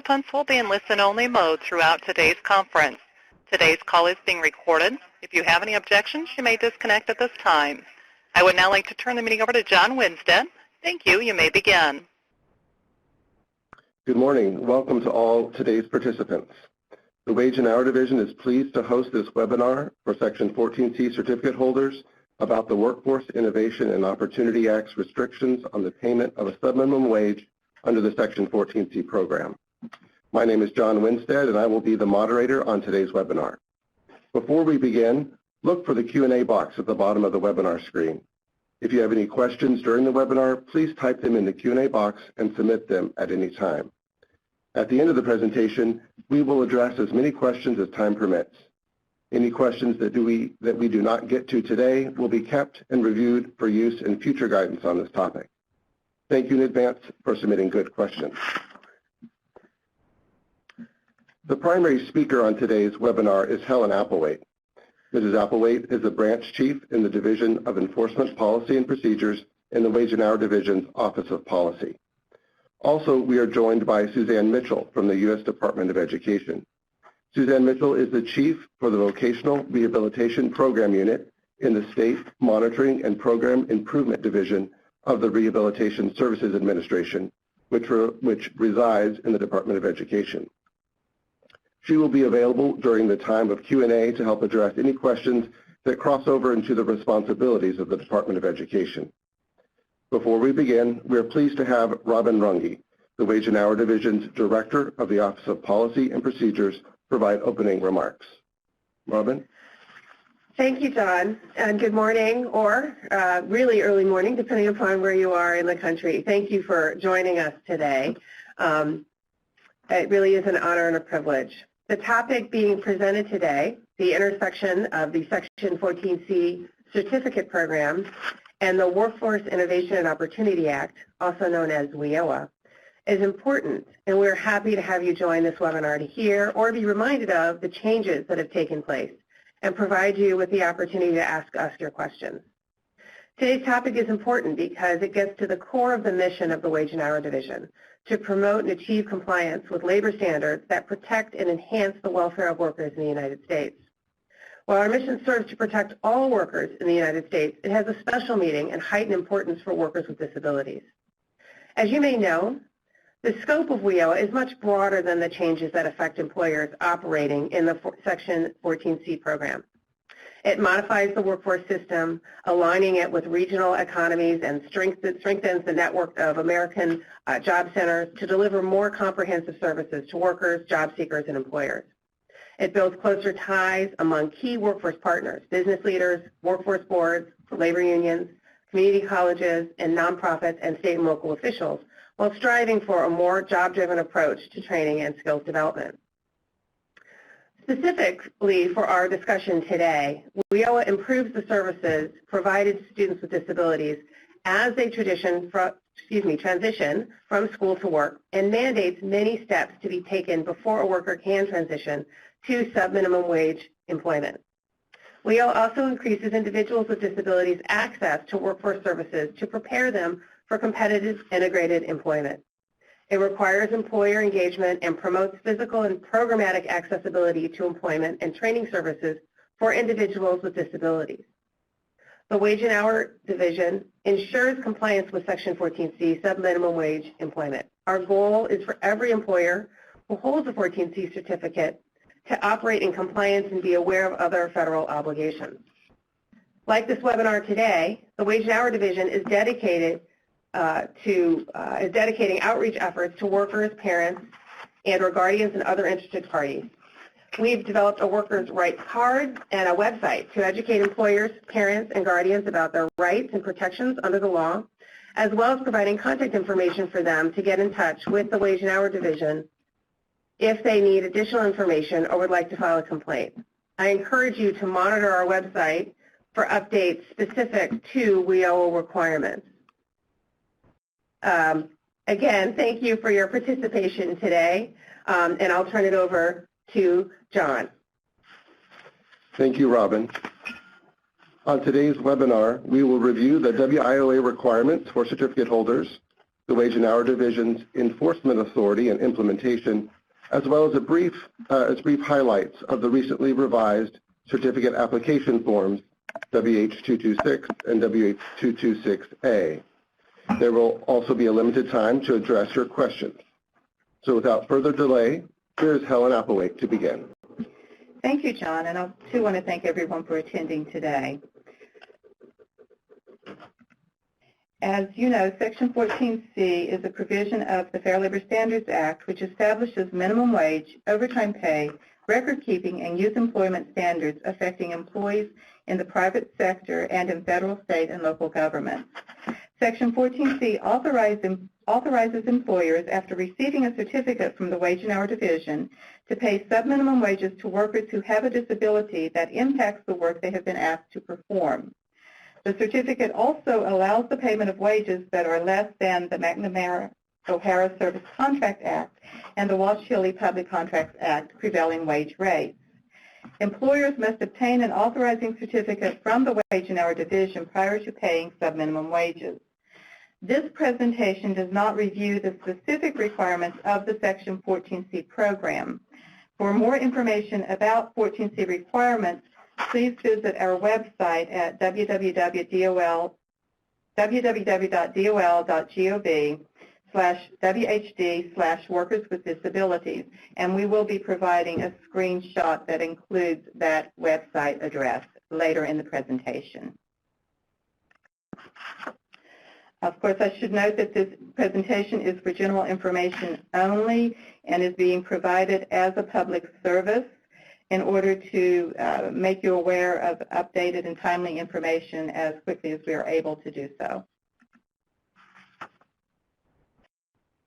participants will be in listen-only mode throughout today's conference. Today's call is being recorded. If you have any objections, you may disconnect at this time. I would now like to turn the meeting over to John Winstead. Thank you. You may begin. Good morning. Welcome to all today's participants. The Wage and Hour Division is pleased to host this webinar for Section 14C certificate holders about the Workforce Innovation and Opportunity Act's restrictions on the payment of a subminimum wage under the Section 14C program. My name is John Winstead, and I will be the moderator on today's webinar. Before we begin, look for the Q&A box at the bottom of the webinar screen. If you have any questions during the webinar, please type them in the Q&A box and submit them at any time. At the end of the presentation, we will address as many questions as time permits. Any questions that we do not get to today will be kept and reviewed for use in future guidance on this topic. Thank you in advance for submitting good questions. The primary speaker on today's webinar is Helen Applewhite. Mrs. Applewhite is the branch chief in the Division of Enforcement Policy and Procedures in the Wage and Hour Division's Office of Policy. Also, we are joined by Suzanne Mitchell from the U.S. Department of Education. Suzanne Mitchell is the chief for the Vocational Rehabilitation Program Unit in the State Monitoring and Program Improvement Division of the Rehabilitation Services Administration, which resides in the Department of Education. She will be available during the time of Q&A to help address any questions that cross over into the responsibilities of the Department of Education. Before we begin, we are pleased to have Robin Runge, the Wage and Hour Division's Director of the Office of Policy and Procedures, provide opening remarks. Robin? Thank you, John, and good morning or really early morning, depending upon where you are in the country. Thank you for joining us today. It really is an honor and a privilege. The topic being presented today, the intersection of the Section 14C certificate program and the Workforce Innovation and Opportunity Act, also known as WIOA, is important, and we're happy to have you join this webinar to hear or be reminded of the changes that have taken place and provide you with the opportunity to ask us your questions. Today's topic is important because it gets to the core of the mission of the Wage and Hour Division, to promote and achieve compliance with labor standards that protect and enhance the welfare of workers in the United States. While our mission serves to protect all workers in the United States, it has a special meaning and heightened importance for workers with disabilities. As you may know, the scope of WIOA is much broader than the changes that affect employers operating in the Section 14C program. It modifies the workforce system, aligning it with regional economies and strengthens the network of American job centers to deliver more comprehensive services to workers, job seekers, and employers. It builds closer ties among key workforce partners, business leaders, workforce boards, labor unions, community colleges, and nonprofits and state and local officials, while striving for a more job-driven approach to training and skills development. Specifically for our discussion today, WIOA improves the services provided to students with disabilities as they transition from school to work and mandates many steps to be taken before a worker can transition to subminimum wage employment. WIOA also increases individuals with disabilities access to workforce services to prepare them for competitive integrated employment. It requires employer engagement and promotes physical and programmatic accessibility to employment and training services for individuals with disabilities. The Wage and Hour Division ensures compliance with Section 14C subminimum wage employment. Our goal is for every employer who holds a 14C certificate to operate in compliance and be aware of other federal obligations. Like this webinar today, the Wage and Hour Division is dedicating outreach efforts to workers, parents, and or guardians and other interested parties. We've developed a workers' rights card and a website to educate employers, parents, and guardians about their rights and protections under the law, as well as providing contact information for them to get in touch with the Wage and Hour Division if they need additional information or would like to file a complaint. I encourage you to monitor our website for updates specific to WIOA requirements. Again, thank you for your participation today, and I'll turn it over to John. Thank you, Robin. On today's webinar, we will review the WIOA requirements for certificate holders, the Wage and Hour Division's enforcement authority and implementation, as well as brief highlights of the recently revised certificate application forms, WH226 and WH226A. There will also be a limited time to address your questions. So without further delay, here's Helen Applewhite to begin. Thank you, John, and I too want to thank everyone for attending today. As you know, Section 14C is a provision of the Fair Labor Standards Act which establishes minimum wage, overtime pay, record-keeping, and youth employment standards affecting employees in the private sector and in federal, state, and local governments. Section 14C authorizes employers, after receiving a certificate from the Wage and Hour Division, to pay subminimum wages to workers who have a disability that impacts the work they have been asked to perform. The certificate also allows the payment of wages that are less than the McNamara-O'Hara Service Contract Act and the Walsh-Healy Public Contracts Act prevailing wage rates. Employers must obtain an authorizing certificate from the Wage and Hour Division prior to paying subminimum wages. This presentation does not review the specific requirements of the Section 14C program. For more information about 14C requirements, please visit our website at www.dol.gov/WHD/workers with disabilities, and we will be providing a screenshot that includes that website address later in the presentation. Of course, I should note that this presentation is for general information only and is being provided as a public service in order to make you aware of updated and timely information as quickly as we are able to do so.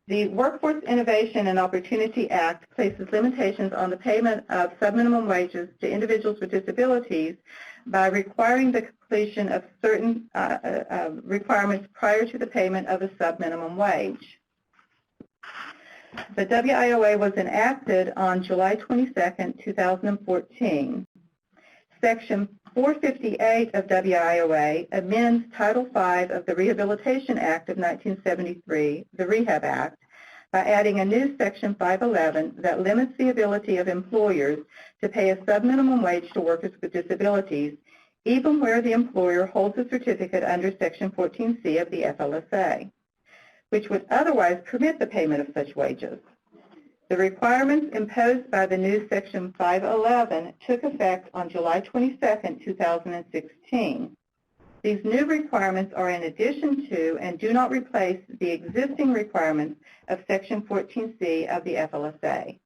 The Workforce Innovation and Opportunity Act places limitations on the payment of subminimum wages to individuals with disabilities by requiring the completion of certain requirements prior to the payment of a subminimum wage. The WIOA was enacted on July 22, 2014. Section 458 of WIOA amends Title V of the Rehabilitation Act of 1973, the Rehab Act, by adding a new Section 511 that limits the ability of employers to pay a subminimum wage to workers with disabilities, even where the employer holds a certificate under Section 14C of the FLSA, which would otherwise permit the payment of such wages. The requirements imposed by the new Section 511 took effect on July 22, 2016. These new requirements are in addition to and do not replace the existing requirements of Section 14C of the FLSA.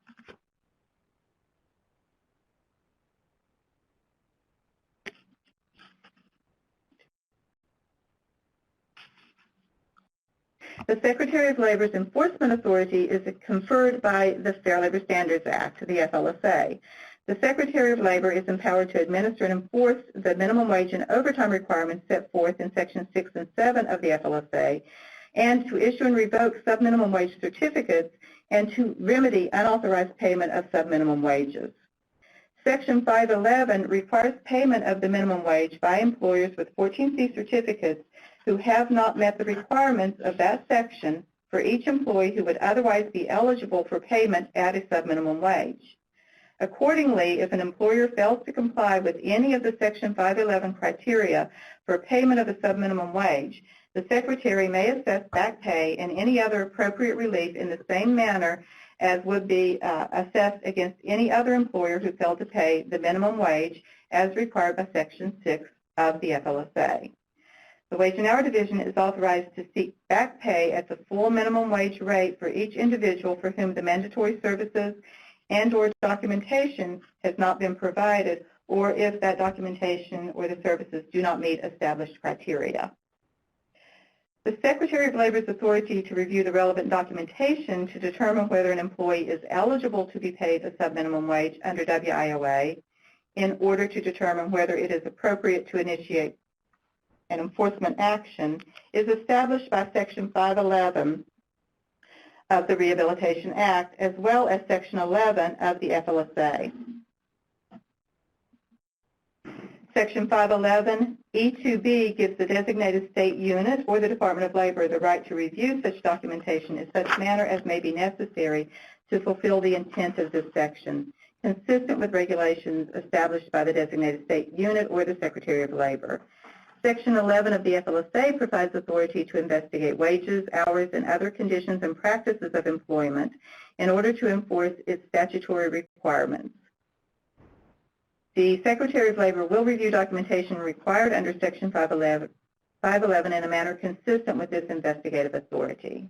The Secretary of Labor's enforcement authority is conferred by the Fair Labor Standards Act, the FLSA. The Secretary of Labor is empowered to administer and enforce the minimum wage and overtime requirements set forth in Sections 6 and 7 of the FLSA, and to issue and revoke subminimum wage certificates, and to remedy unauthorized payment of subminimum wages. Section 511 requires payment of the minimum wage by employers with 14C certificates who have not met the requirements of that section for each employee who would otherwise be eligible for payment at a subminimum wage. Accordingly, if an employer fails to comply with any of the Section 511 criteria for payment of a subminimum wage, the Secretary may assess back pay and any other appropriate relief in the same manner as would be assessed against any other employer who failed to pay the minimum wage as required by Section 6 of the FLSA. The Wage and Hour Division is authorized to seek back pay at the full minimum wage rate for each individual for whom the mandatory services and/or documentation has not been provided, or if that documentation or the services do not meet established criteria. The Secretary of Labor's authority to review the relevant documentation to determine whether an employee is eligible to be paid a subminimum wage under WIOA in order to determine whether it is appropriate to initiate an enforcement action is established by Section 511 of the Rehabilitation Act, as well as Section 11 of the FLSA. Section 511 E2B gives the designated state unit or the Department of Labor the right to review such documentation in such manner as may be necessary to fulfill the intent of this section, consistent with regulations established by the designated state unit or the Secretary of Labor. Section 11 of the FLSA provides authority to investigate wages, hours, and other conditions and practices of employment in order to enforce its statutory requirements. The Secretary of Labor will review documentation required under Section 511 in a manner consistent with this investigative authority.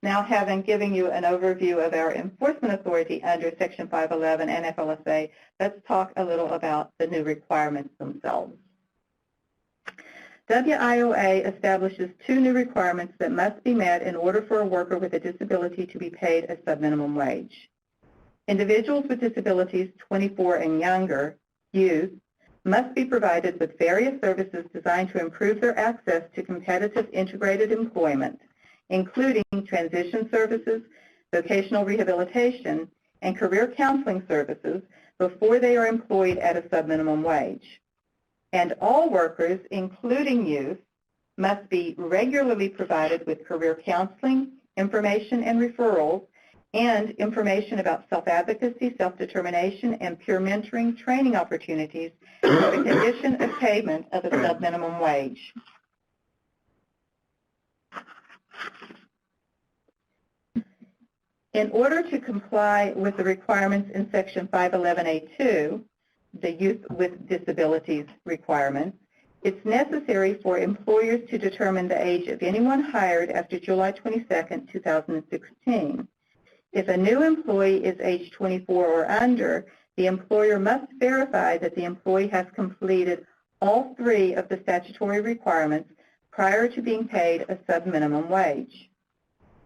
Now, having given you an overview of our enforcement authority under Section 511 and FLSA, let's talk a little about the new requirements themselves. WIOA establishes two new requirements that must be met in order for a worker with a disability to be paid a subminimum wage. Individuals with disabilities 24 and younger, youth, must be provided with various services designed to improve their access to competitive integrated employment, including transition services, vocational rehabilitation, and career counseling services before they are employed at a subminimum wage. And all workers, including youth, must be regularly provided with career counseling, information and referrals, and information about self-advocacy, self-determination, and peer mentoring training opportunities as a condition of payment of a subminimum wage. In order to comply with the requirements in Section 511A2, the Youth with Disabilities requirements, it's necessary for employers to determine the age of anyone hired after July 22, 2016. If a new employee is age 24 or under, the employer must verify that the employee has completed all three of the statutory requirements prior to being paid a subminimum wage.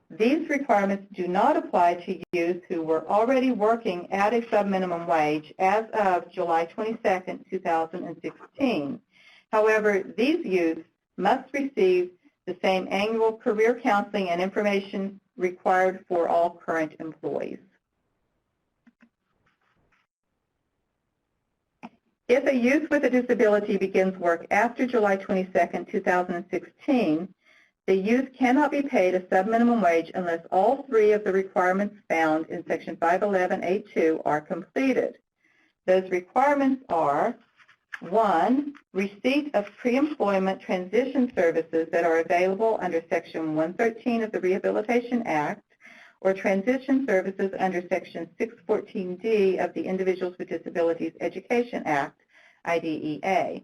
These requirements do not apply to youth who were already working at a subminimum wage as of July 22, 2016. However, these youth must receive the same annual career counseling and information required for all current employees. If a youth with a disability begins work after July 22, 2016, the youth cannot be paid a subminimum wage unless all three of the requirements found in Section 511A2 are completed. Those requirements are: 1, receipt of pre-employment transition services that are available under Section 113 of the Rehabilitation Act or transition services under Section 614D of the Individuals with Disabilities Education Act, IDEA.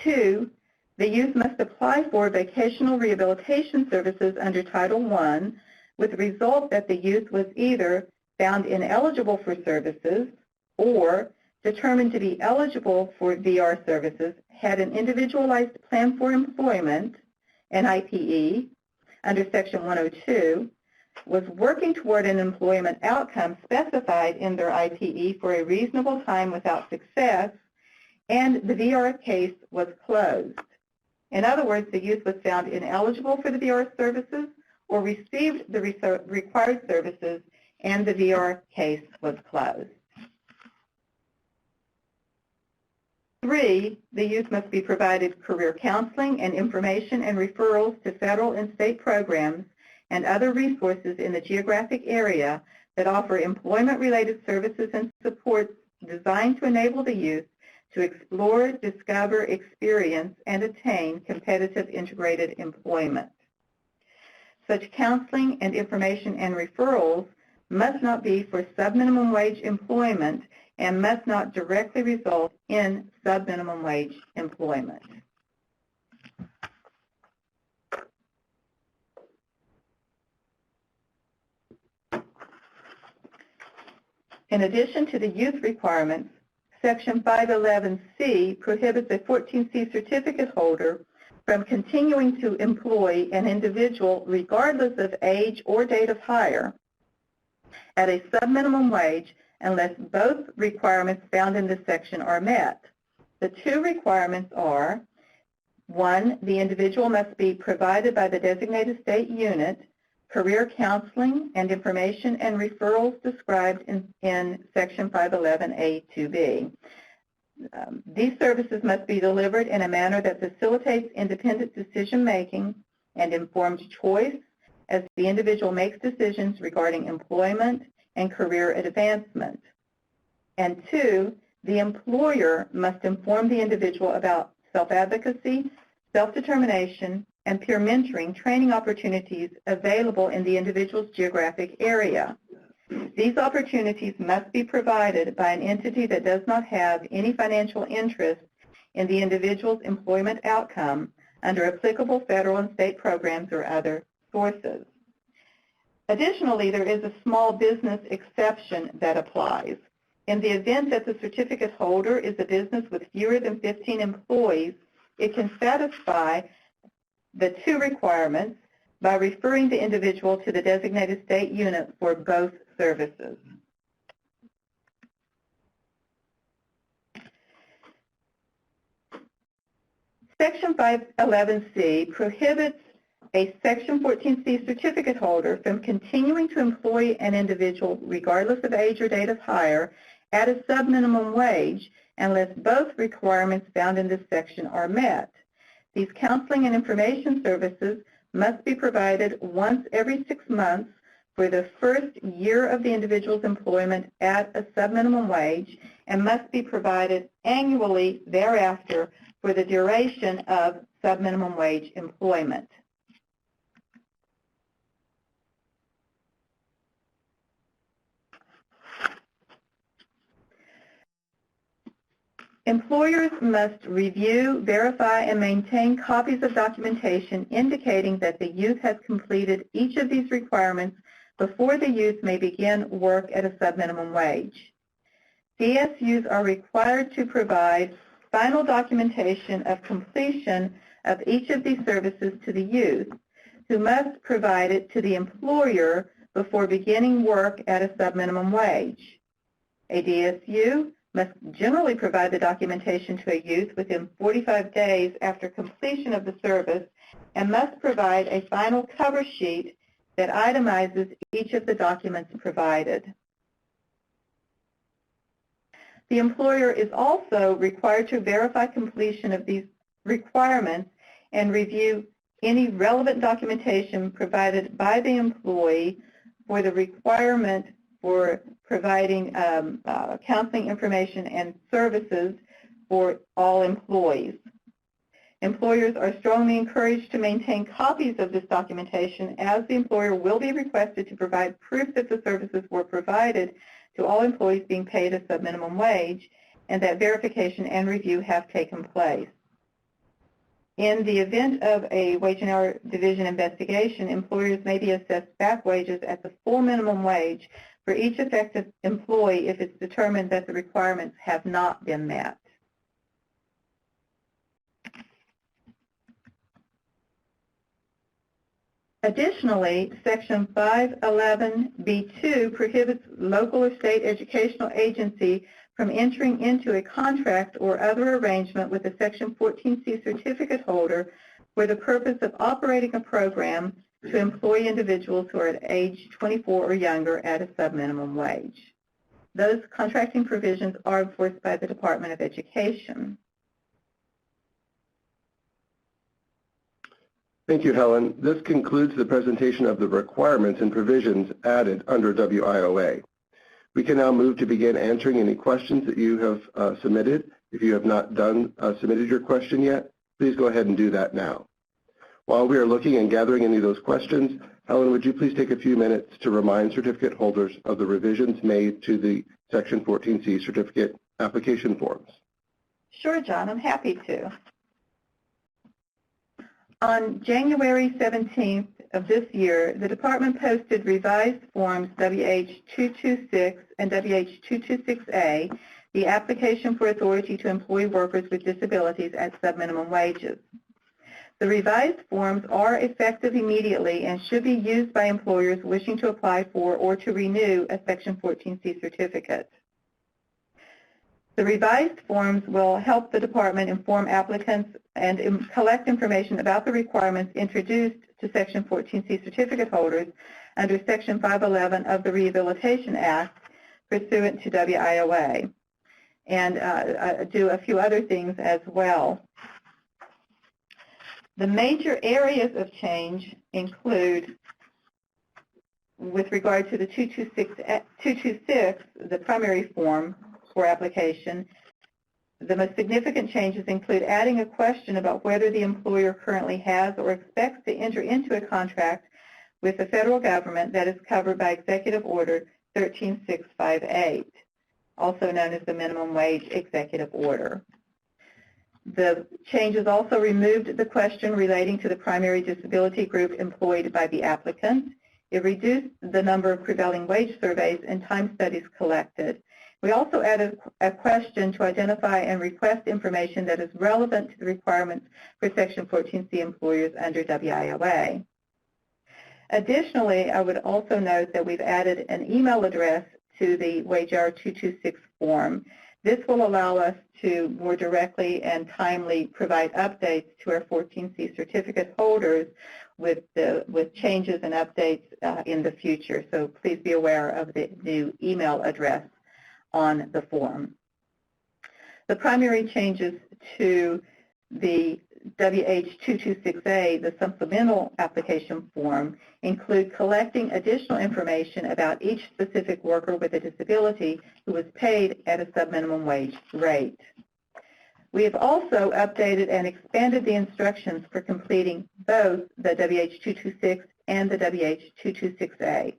2, the youth must apply for vocational rehabilitation services under Title I with the result that the youth was either found ineligible for services or determined to be eligible for VR services, had an individualized plan for employment, an IPE, under Section 102, was working toward an employment outcome specified in their IPE for a reasonable time without success, and the VR case was closed. In other words, the youth was found ineligible for the VR services or received the required services, and the VR case was closed. 3, the youth must be provided career counseling and information and referrals to federal and state programs and other resources in the geographic area that offer employment-related services and supports designed to enable the youth to explore, discover, experience, and attain competitive integrated employment. Such counseling and information and referrals must not be for subminimum wage employment and must not directly result in subminimum wage employment. In addition to the youth requirements, Section 511C prohibits a 14C certificate holder from continuing to employ an individual regardless of age or date of hire at a subminimum wage unless both requirements found in this section are met. The two requirements are: 1, the individual must be provided by the designated state unit career counseling and information and referrals described in Section 511A2B. These services must be delivered in a manner that facilitates independent decision-making and informed choice as the individual makes decisions regarding employment and career advancement. And 2, the employer must inform the individual about self-advocacy, self-determination, and peer mentoring training opportunities available in the individual's geographic area. These opportunities must be provided by an entity that does not have any financial interest in the individual's employment outcome under applicable federal and state programs or other sources. Additionally, there is a small business exception that applies. In the event that the certificate holder is a business with fewer than 15 employees, it can satisfy the 2 requirements by referring the individual to the designated state unit for both services. Section 511C prohibits a Section 14C certificate holder from continuing to employ an individual regardless of age or date of hire at a subminimum wage unless both requirements found in this section are met. These counseling and information services must be provided once every 6 months for the first year of the individual's employment at a subminimum wage and must be provided annually thereafter for the duration of subminimum wage employment. Employers must review, verify, and maintain copies of documentation indicating that the youth has completed each of these requirements before the youth may begin work at a subminimum wage. DSUs are required to provide final documentation of completion of each of these services to the youth, who must provide it to the employer before beginning work at a subminimum wage. A DSU must generally provide the documentation to a youth within 45 days after completion of the service and must provide a final cover sheet that itemizes each of the documents provided. The employer is also required to verify completion of these requirements and review any relevant documentation provided by the employee for the requirement for providing counseling information and services for all employees. Employers are strongly encouraged to maintain copies of this documentation, as the employer will be requested to provide proof that the services were provided to all employees being paid a subminimum wage and that verification and review have taken place. In the event of a Wage and Hour Division investigation, employers may be assessed back wages at the full minimum wage for each effective employee if it's determined that the requirements have not been met. Additionally, Section 511B2 prohibits local or state educational agency from entering into a contract or other arrangement with a Section 14C certificate holder for the purpose of operating a program to employ individuals who are at age 24 or younger at a subminimum wage. Those contracting provisions are enforced by the Department of Education. Thank you, Helen. This concludes the presentation of the requirements and provisions added under WIOA. We can now move to begin answering any questions that you have submitted. If you have not submitted your question yet, please go ahead and do that now. While we are looking and gathering any of those questions, Helen, would you please take a few minutes to remind certificate holders of the revisions made to the Section 14C certificate application forms? Sure, John, I'm happy to. On January 17th of this year, the Department posted revised forms WH226 and WH226A, the application for authority to employ workers with disabilities at subminimum wages. The revised forms are effective immediately and should be used by employers wishing to apply for or to renew a Section 14C certificate. The revised forms will help the Department inform applicants and collect information about the requirements introduced to Section 14C certificate holders under Section 511 of the Rehabilitation Act pursuant to WIOA, and do a few other things as well. The major areas of change include, with regard to the 226, the primary form for application, the most significant changes include adding a question about whether the employer currently has or expects to enter into a contract with the federal government that is covered by Executive Order 13658, also known as the Minimum Wage Executive Order. The changes also removed the question relating to the primary disability group employed by the applicant. It reduced the number of prevailing wage surveys and time studies collected. We also added a question to identify and request information that is relevant to the requirements for Section 14C employers under WIOA. Additionally, I would also note that we've added an email address to the WHR 226 form. This will allow us to more directly and timely provide updates to our 14C certificate holders with changes and updates in the future. So please be aware of the new email address on the form. The primary changes to the WH226A, the supplemental application form, include collecting additional information about each specific worker with a disability who was paid at a subminimum wage rate. We have also updated and expanded the instructions for completing both the WH226 and the WH226A.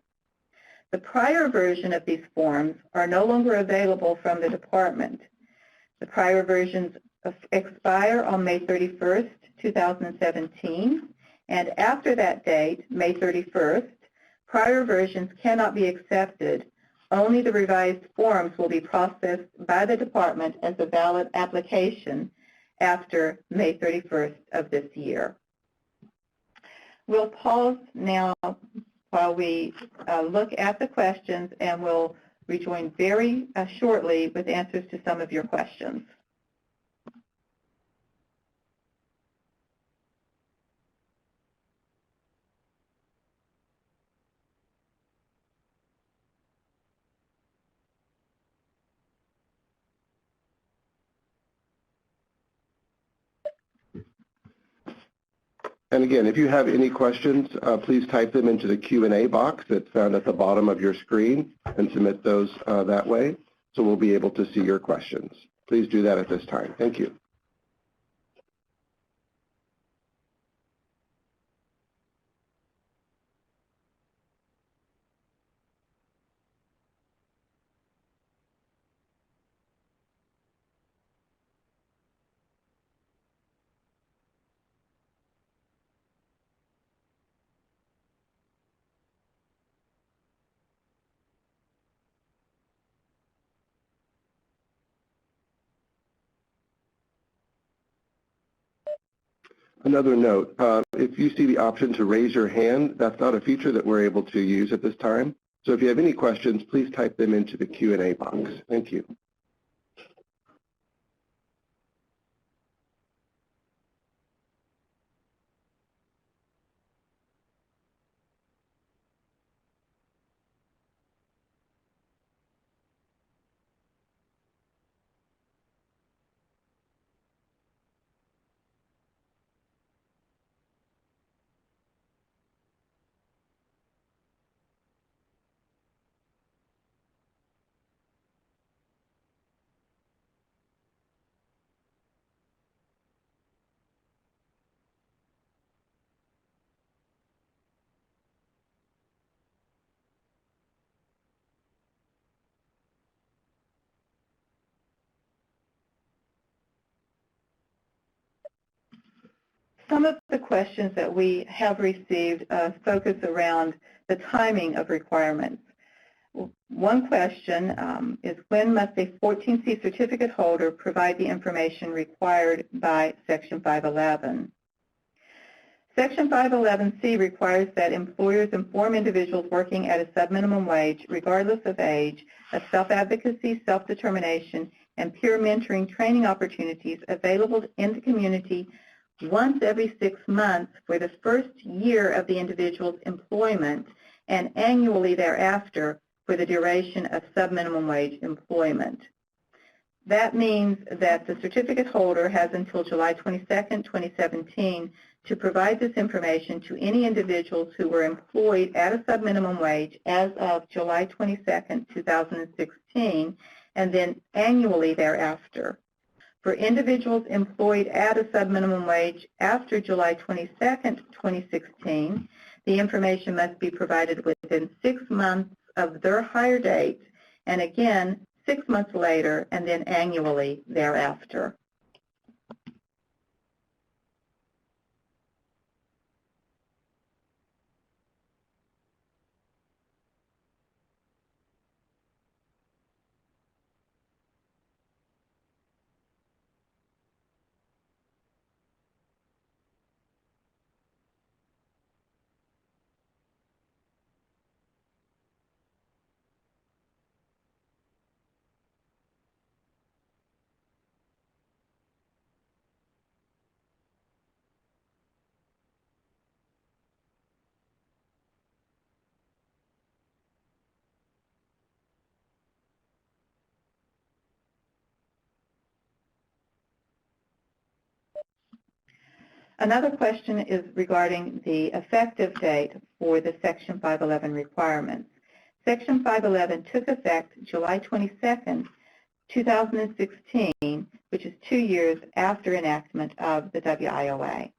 The prior version of these forms are no longer available from the department. The prior versions expire on May 31st, 2017, and after that date, May 31st, prior versions cannot be accepted. Only the revised forms will be processed by the department as a valid application after May 31st of this year. We'll pause now while we look at the questions, and we'll rejoin very shortly with answers to some of your questions. And again, if you have any questions, please type them into the Q&A box that's found at the bottom of your screen and submit those that way, so we'll be able to see your questions. Please do that at this time. Thank you. Another note, if you see the option to raise your hand, that's not a feature that we're able to use at this time. So if you have any questions, please type them into the Q&A box. Thank you. Some of the questions that we have received focus around the timing of requirements. One question is, when must a 14C certificate holder provide the information required by Section 511? Section 511C requires that employers inform individuals working at a subminimum wage, regardless of age, of self-advocacy, self-determination, and peer mentoring training opportunities available in the community once every 6 months for the first year of the individual's employment and annually thereafter for the duration of sub-minimum wage employment. That means that the certificate holder has until July 22, 2017 to provide this information to any individuals who were employed at a sub-minimum wage as of July 22, 2016, and then annually thereafter. For individuals employed at a sub-minimum wage after July 22, 2016, the information must be provided within 6 months of their hire date, and again, 6 months later, and then annually thereafter. Another question is regarding the effective date for the Section 511 requirements. Section 511 took effect July 22, 2016, which is 2 years after enactment of the WIOA.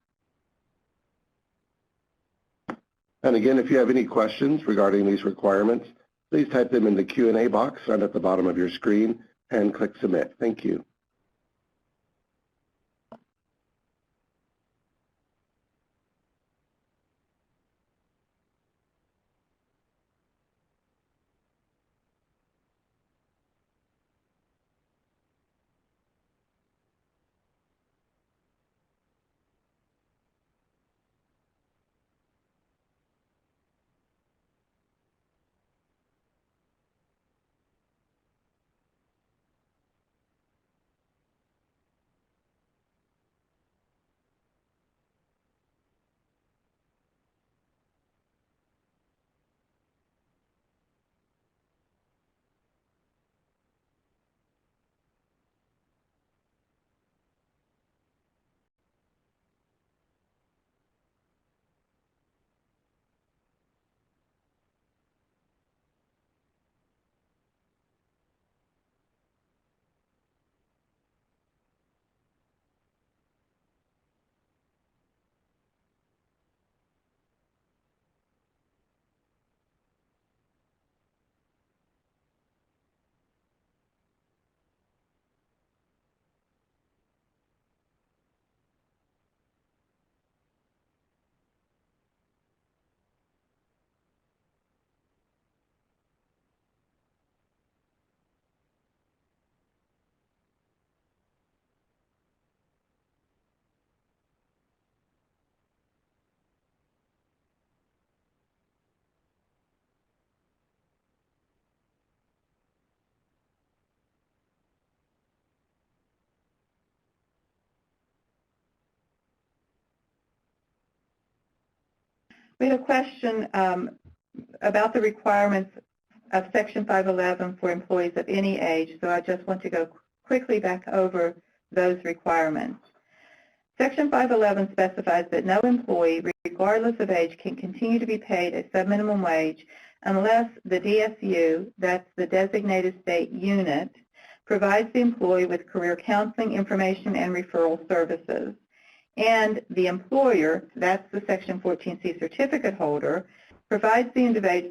And again, if you have any questions regarding these requirements, please type them in the Q&A box right at the bottom of your screen and click Submit. Thank you. We had a question about the requirements of Section 511 for employees of any age, so I just want to go quickly back over those requirements. Section 511 specifies that no employee, regardless of age, can continue to be paid a sub-minimum wage unless the DSU, that's the designated state unit, provides the employee with career counseling, information, and referral services. And the employer, that's the Section 14C certificate holder, provides the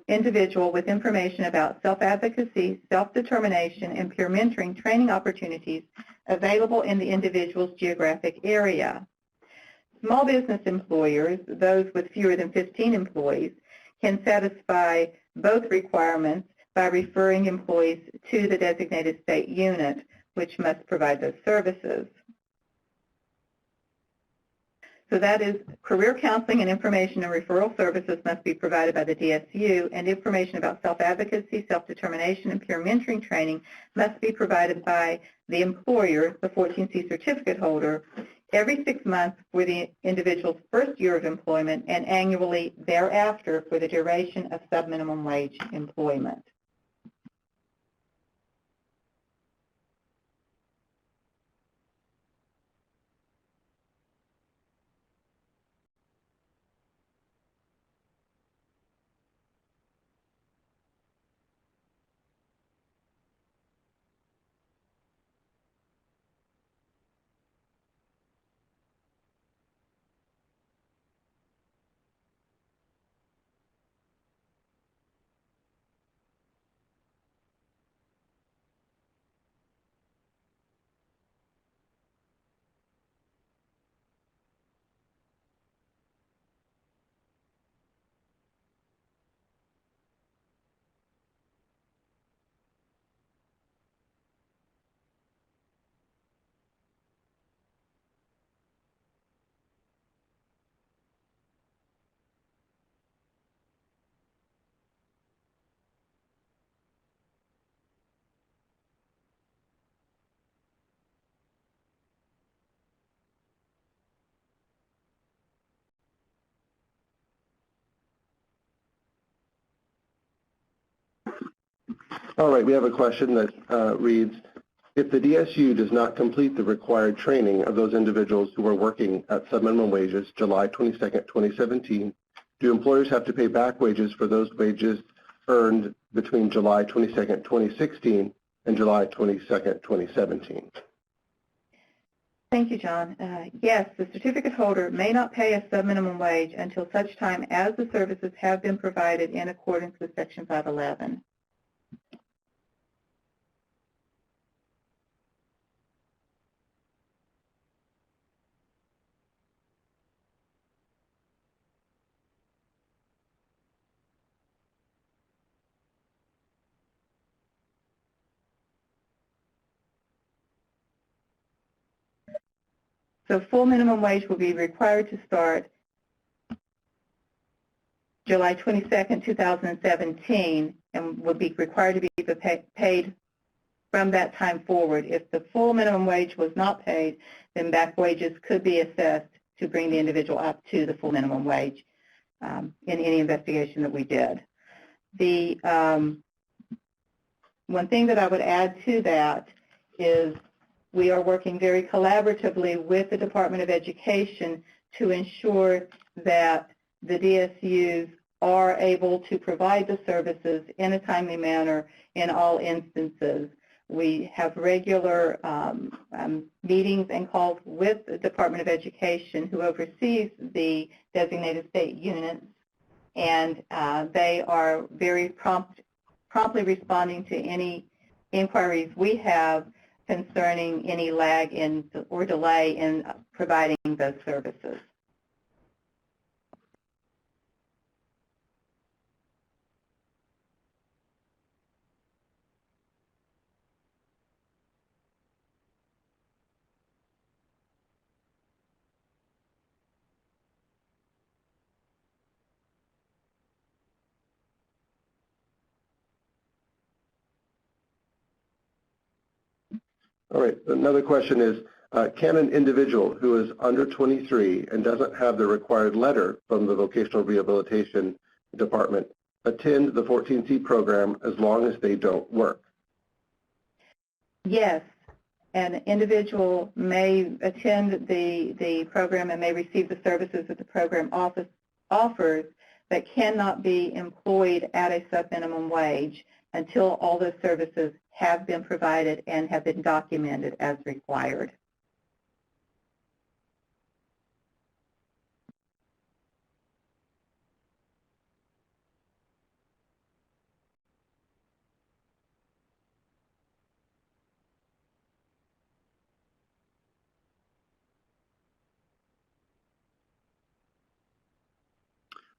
individual with information about self-advocacy, self-determination, and peer mentoring training opportunities available in the individual's geographic area. Small business employers, those with fewer than 15 employees, can satisfy both requirements by referring employees to the designated state unit, which must provide those services. So that is, career counseling and information and referral services must be provided by the DSU, and information about self-advocacy, self-determination, and peer mentoring training must be provided by the employer, the 14C certificate holder, every 6 months for the individual's first year of employment and annually thereafter for the duration of subminimum wage employment. All right, we have a question that reads, if the DSU does not complete the required training of those individuals who are working at subminimum wages July 22nd, 2017, do employers have to pay back wages for those wages earned between July 22nd, 2016 and July 22nd, 2017? Thank you, John. Yes, the certificate holder may not pay a subminimum wage until such time as the services have been provided in accordance with Section 511. So full minimum wage will be required to start July 22nd, 2017, and will be required to be paid from that time forward. If the full minimum wage was not paid, then back wages could be assessed to bring the individual up to the full minimum wage in any investigation that we did. The one thing that I would add to that is we are working very collaboratively with the Department of Education to ensure that the DSUs are able to provide the services in a timely manner in all instances. We have regular meetings and calls with the Department of Education, who oversees the designated state units, and they are very promptly responding to any inquiries we have concerning any lag in or delay in providing those services. All right, another question is, can an individual who is under 23 and doesn't have the required letter from the Vocational Rehabilitation Department attend the 14C program as long as they don't work? Yes, an individual may attend the program and may receive the services that the program offers, but cannot be employed at a subminimum wage until all those services have been provided and have been documented as required.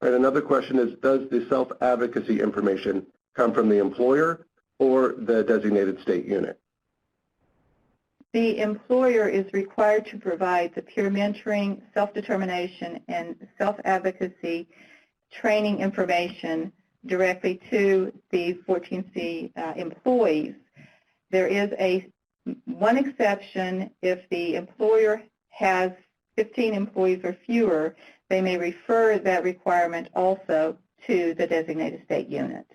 All right, another question is, does the self-advocacy information come from the employer or the designated state unit? The employer is required to provide the peer mentoring, self-determination, and self-advocacy training information directly to the 14C employees. There is one exception if the employer has 15 employees or fewer, they may refer that requirement also to the designated state unit.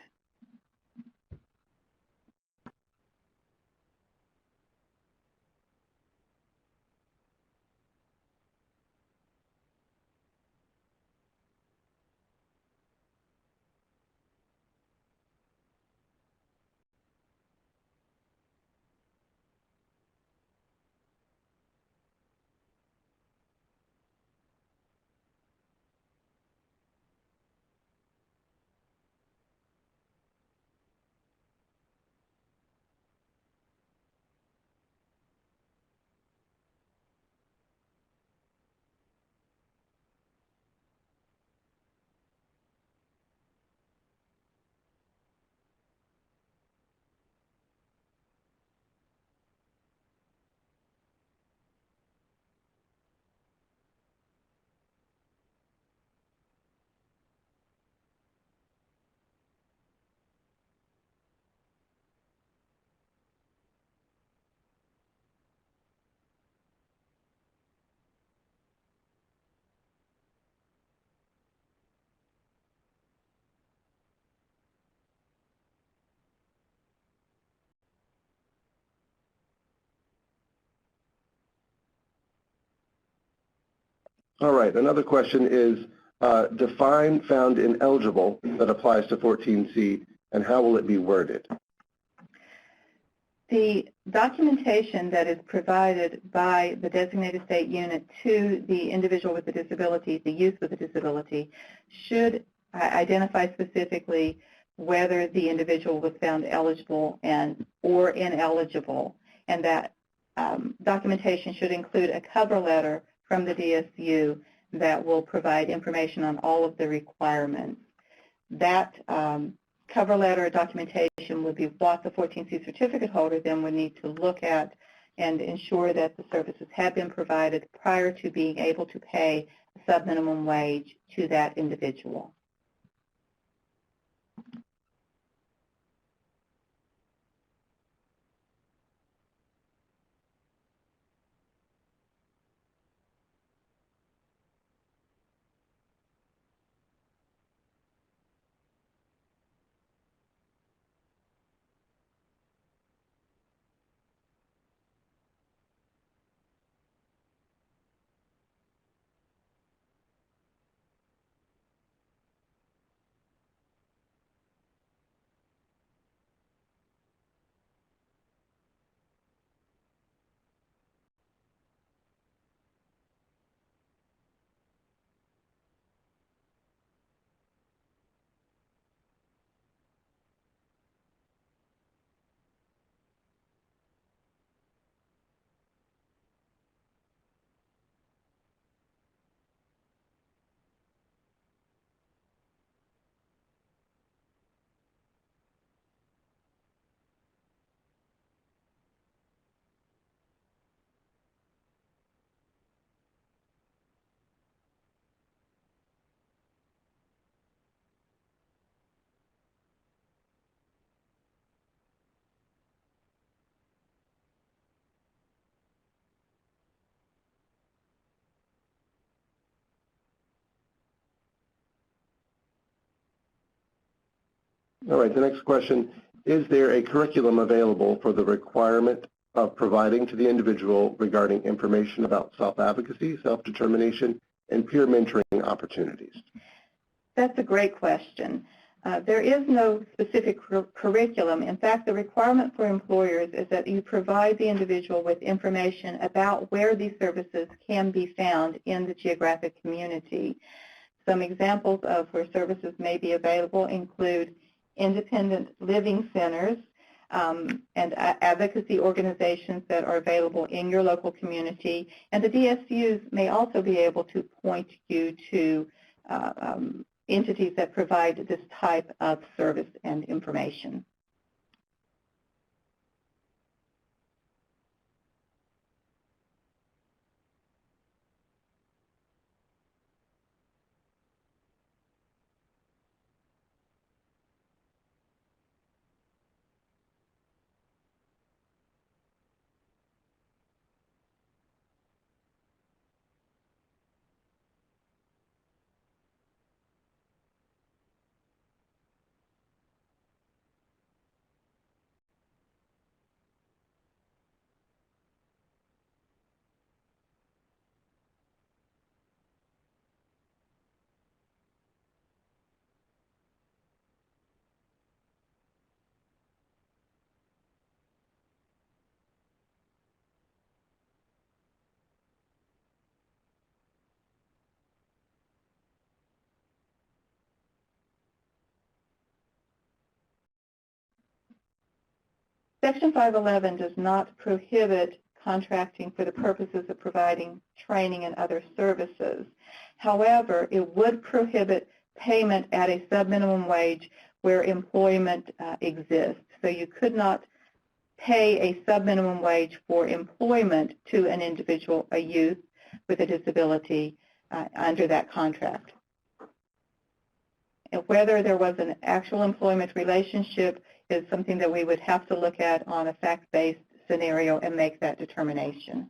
All right, another question is define found ineligible that applies to 14C, and how will it be worded? The documentation that is provided by the designated state unit to the individual with a disability, the youth with a disability, should identify specifically whether the individual was found eligible or ineligible, and that documentation should include a cover letter from the DSU that will provide information on all of the requirements. That cover letter documentation would be what the 14C certificate holder then would need to look at and ensure that the services have been provided prior to being able to pay a subminimum wage to that individual. All right, the next question, is there a curriculum available for the requirement of providing to the individual regarding information about self-advocacy, self-determination, and peer mentoring opportunities? That's a great question. There is no specific curriculum. In fact, the requirement for employers is that you provide the individual with information about where these services can be found in the geographic community. Some examples of where services may be available include independent living centers and advocacy organizations that are available in your local community. And the DSUs may also be able to point you to entities that provide this type of service and information. Section 511 does not prohibit contracting for the purposes of providing training and other services. However, it would prohibit payment at a subminimum wage where employment exists. So you could not pay a subminimum wage for employment to an individual, a youth with a disability under that contract. And whether there was an actual employment relationship is something that we would have to look at on a fact-based scenario and make that determination.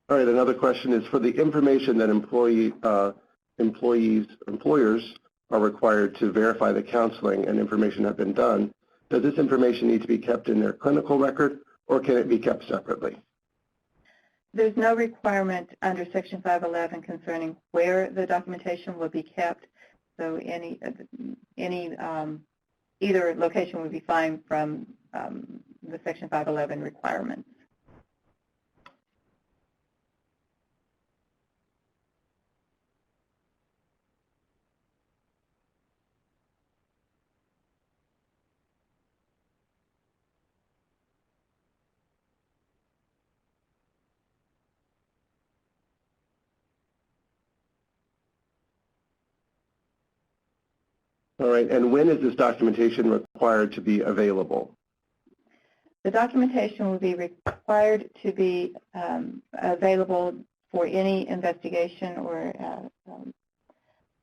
All right, another question is for the information that employers are required to verify the counseling and information have been done, does this information need to be kept in their clinical record or can it be kept separately? There's no requirement under Section 511 concerning where the documentation will be kept, so either location would be fine from the Section 511 requirements. All right, and when is this documentation required to be available? The documentation will be required to be available for any investigation or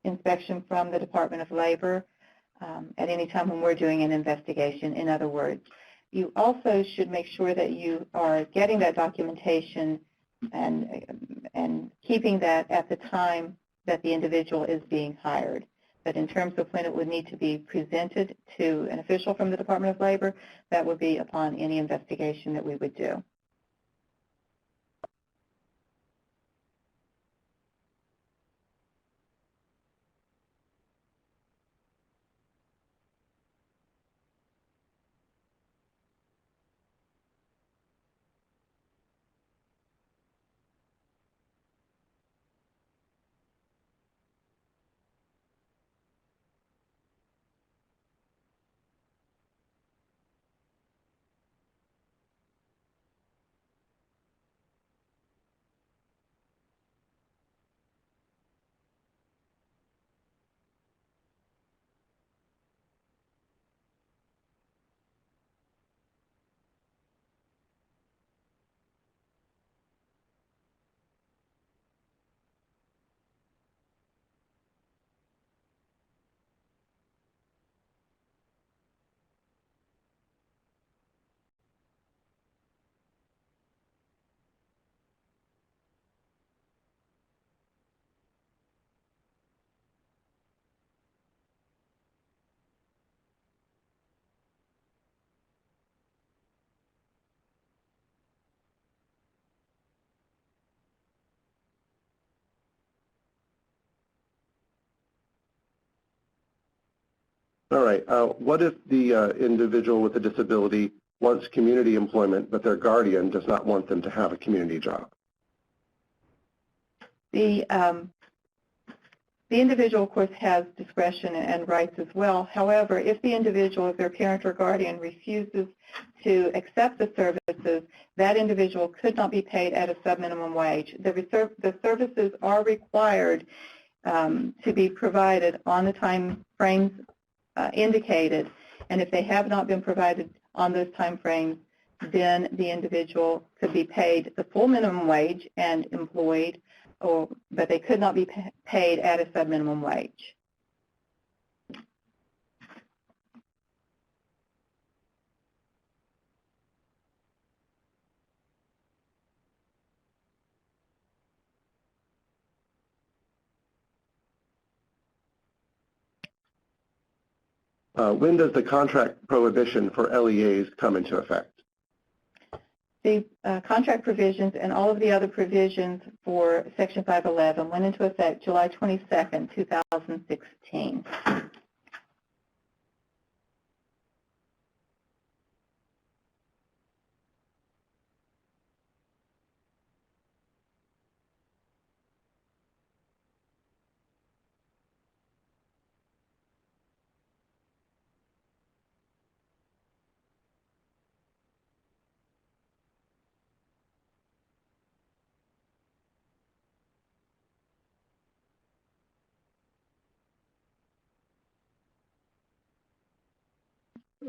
inspection from the Department of Labor at any time when we're doing an investigation, in other words. You also should make sure that you are getting that documentation and keeping that at the time that the individual is being hired. But in terms of when it would need to be presented to an official from the Department of Labor, that would be upon any investigation that we would do. All right. What if the individual with a disability wants community employment, but their guardian does not want them to have a community job? The individual, of course, has discretion and rights as well. However, if the individual, if their parent or guardian refuses to accept the services, that individual could not be paid at a sub-minimum wage. The services are required to be provided on the time frames indicated, and if they have not been provided on those time frames, then the individual could be paid the full minimum wage and employed, but they could not be paid at a sub-minimum wage. When does the contract prohibition for LEAs come into effect? The contract provisions and all of the other provisions for Section 511 went into effect July 22nd, 2016.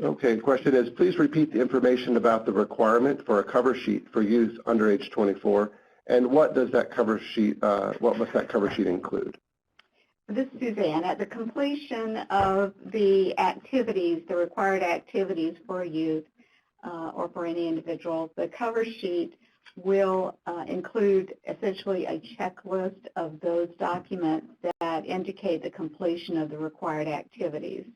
Okay, the question is, please repeat the information about the requirement for a cover sheet for youth under age 24, and what does that cover sheet, what must that cover sheet include? This is Suzanne. At the completion of the activities, the required activities for a youth or for any individual, the cover sheet will include essentially a checklist of those documents that indicate the completion of the required activities.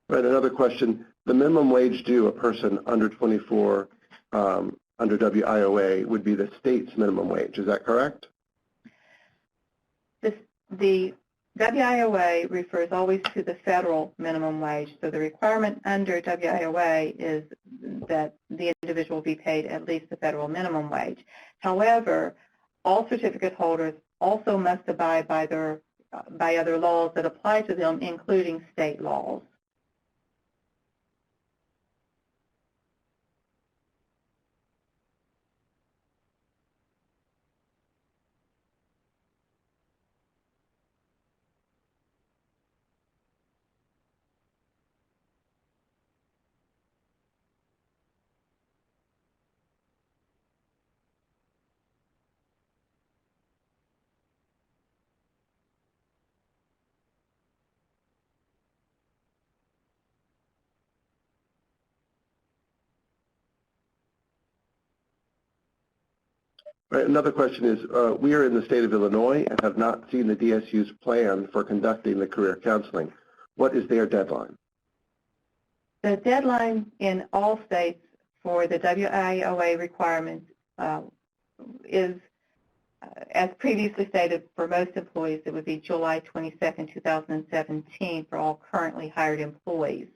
Right, another question. The minimum wage due a person under 24 under WIOA would be the state's minimum wage. Is that correct? The WIOA refers always to the federal minimum wage. So the requirement under WIOA is that the individual be paid at least the federal minimum wage. However, all certificate holders also must abide by other laws that apply to them, including state laws. Right, another question is, we are in the state of Illinois and have not seen the DSU's plan for conducting the career counseling. What is their deadline? The deadline in all states for the WIOA requirements is, as previously stated, for most employees, it would be July 22nd, 2017 for all currently hired employees.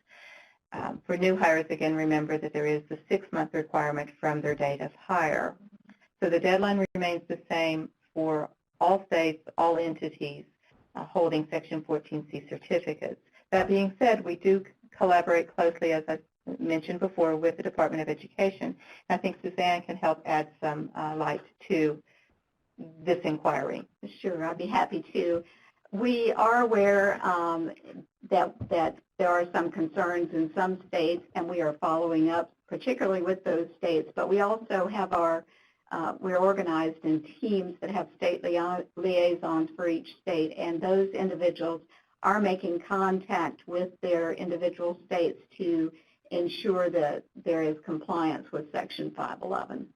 For new hires, again, remember that there is the 6-month requirement from their date of hire. So the deadline remains the same for all states, all entities holding Section 14C certificates. That being said, we do collaborate closely, as I mentioned before, with the Department of Education. I think Suzanne can help add some light to this inquiry. Sure, I'd be happy to. We are aware that there are some concerns in some states, and we are following up, particularly with those states. But we also have we're organized in teams that have state liaisons for each state, and those individuals are making contact with their individual states to ensure that there is compliance with Section 511.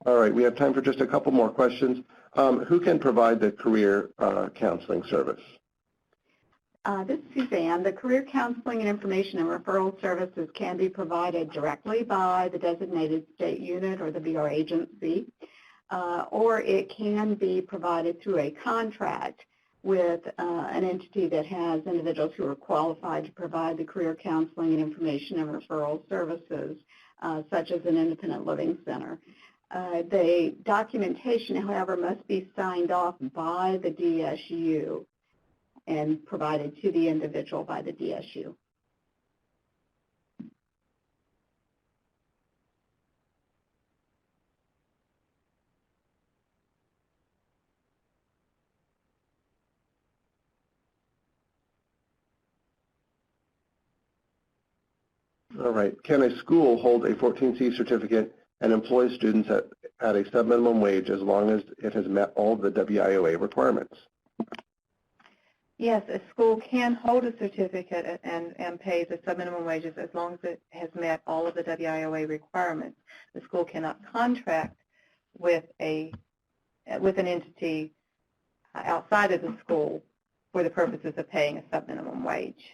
All right, we have time for just a couple more questions. Who can provide the career counseling service? This is Suzanne. The career counseling and information and referral services can be provided directly by the designated state unit or the VR agency, or it can be provided through a contract with an entity that has individuals who are qualified to provide the career counseling and information and referral services, such as an independent living center. The documentation, however, must be signed off by the DSU and provided to the individual by the DSU. All right. Can a school hold a 14C certificate and employ students at a sub-minimum wage as long as it has met all the WIOA requirements? Yes, a school can hold a certificate and pay the sub-minimum wages as long as it has met all of the WIOA requirements. The school cannot contract with an entity outside of the school for the purposes of paying a sub-minimum wage.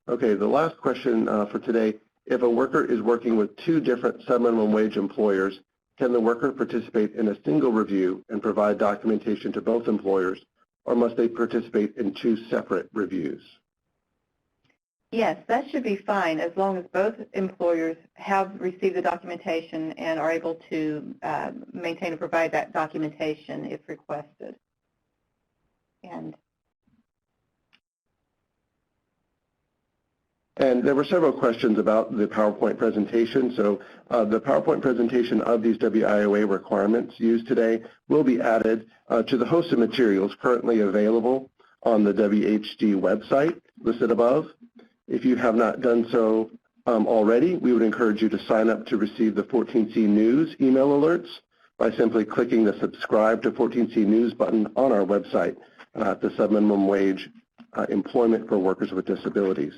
Okay, the last question for today. If a worker is working with two different sub-minimum wage employers, can the worker participate in a single review and provide documentation to both employers, or must they participate in two separate reviews? Yes, that should be fine as long as both employers have received the documentation and are able to maintain and provide that documentation if requested. And there were several questions about the PowerPoint presentation. So the PowerPoint presentation of these WIOA requirements used today will be added to the host of materials currently available on the WHD website listed above. If you have not done so already, we would encourage you to sign up to receive the 14C News email alerts by simply clicking the Subscribe to 14C News button on our website at the Subminimum Wage Employment for Workers with Disabilities.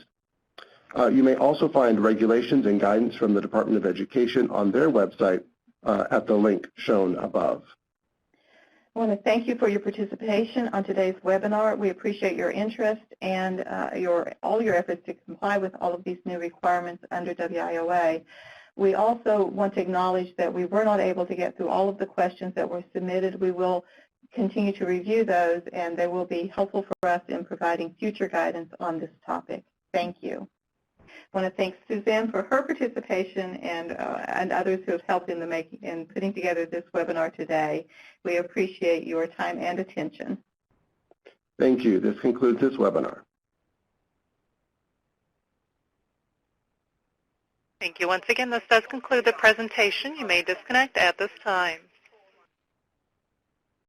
You may also find regulations and guidance from the Department of Education on their website at the link shown above. I want to thank you for your participation on today's webinar. We appreciate your interest and all your efforts to comply with all of these new requirements under WIOA. We also want to acknowledge that we were not able to get through all of the questions that were submitted. We will continue to review those, and they will be helpful for us in providing future guidance on this topic. Thank you. I want to thank Suzanne for her participation and others who have helped in putting together this webinar today. We appreciate your time and attention. Thank you. This concludes this webinar. Thank you once again. This does conclude the presentation. You may disconnect at this time.